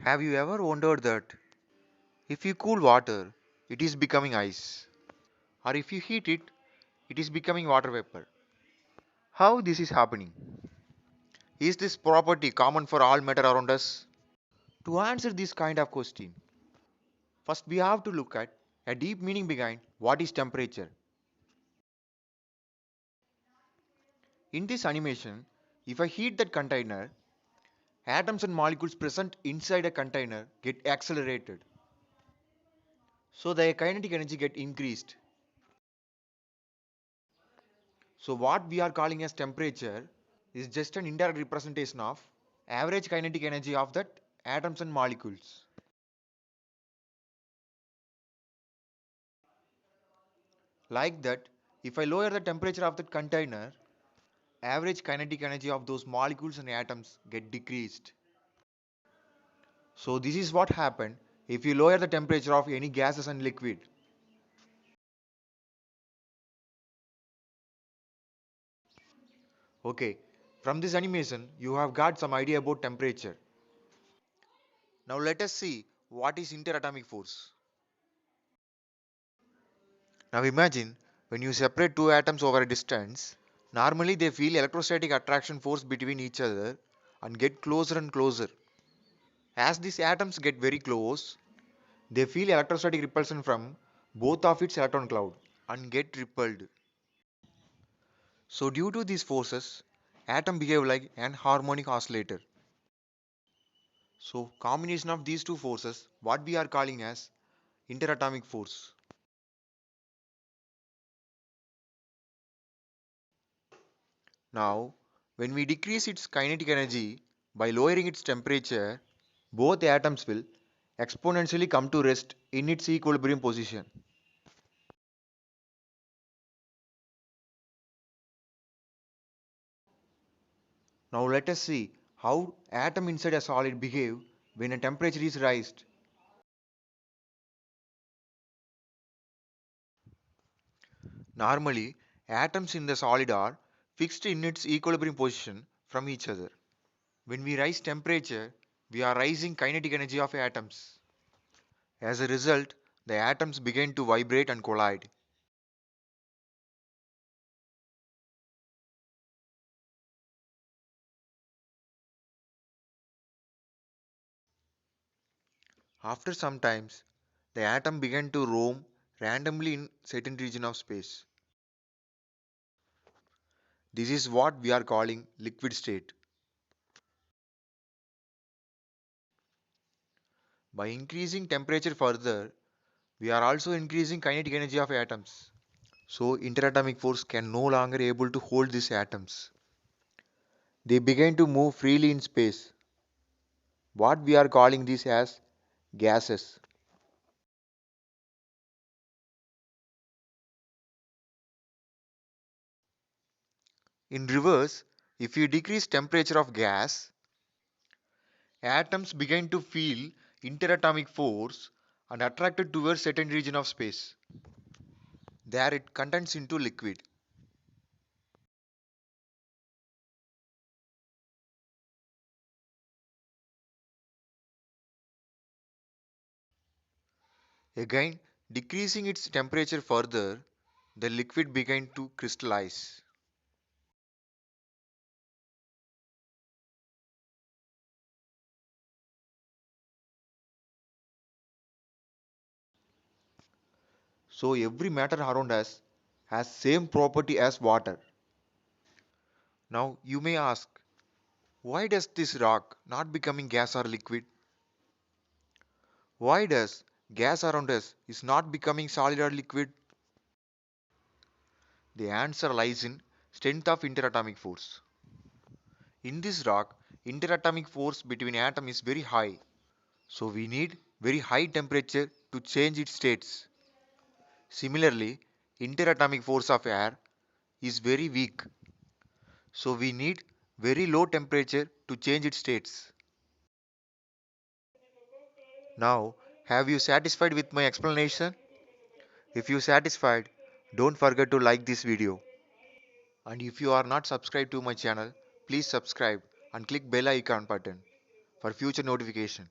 Have you ever wondered that if you cool water, it is becoming ice, or if you heat it, it is becoming water vapor? How this is happening? Is this property common for all matter around us? To answer this kind of question, first we have to look at a deep meaning behind what is temperature. In this animation, if I heat that container, atoms and molecules present inside a container get accelerated. So the kinetic energy get increased. So what we are calling as temperature is just an indirect representation of average kinetic energy of that atoms and molecules. Like that, if I lower the temperature of that container, average kinetic energy of those molecules and atoms get decreased. So this is what happened if you lower the temperature of any gases and liquid. Okay, from this animation you have got some idea about temperature. Now let us see what is interatomic force. Now imagine when you separate two atoms over a distance, normally they feel electrostatic attraction force between each other and get closer and closer. As these atoms get very close, they feel electrostatic repulsion from both of its electron cloud and get repelled. So due to these forces, atom behave like an harmonic oscillator. So combination of these two forces, what we are calling as interatomic force. Now, when we decrease its kinetic energy by lowering its temperature, both atoms will exponentially come to rest in its equilibrium position. Now let us see how atom inside a solid behave when a temperature is raised. Normally, atoms in the solid are fixed in its equilibrium position from each other. When we raise temperature, we are raising kinetic energy of atoms. As a result, the atoms begin to vibrate and collide. After some times, the atom began to roam randomly in certain region of space. This is what we are calling liquid state. By increasing temperature further, we are also increasing kinetic energy of atoms. So interatomic force can no longer able to hold these atoms. They begin to move freely in space. What we are calling this as gases. In reverse, if you decrease temperature of gas, atoms begin to feel interatomic force and attracted towards certain region of space. There it condenses into liquid. Again, decreasing its temperature further, the liquid began to crystallize. So every matter around us has same property as water. Now you may ask, why does this rock not becoming gas or liquid? Why does gas around us is not becoming solid or liquid? The answer lies in strength of interatomic force. In this rock, interatomic force between atoms is very high. So we need very high temperature to change its states. Similarly, interatomic force of air is very weak. So we need very low temperature to change its states. Now, have you satisfied with my explanation? If you satisfied, don't forget to like this video. And if you are not subscribed to my channel, please subscribe and click bell icon button for future notification.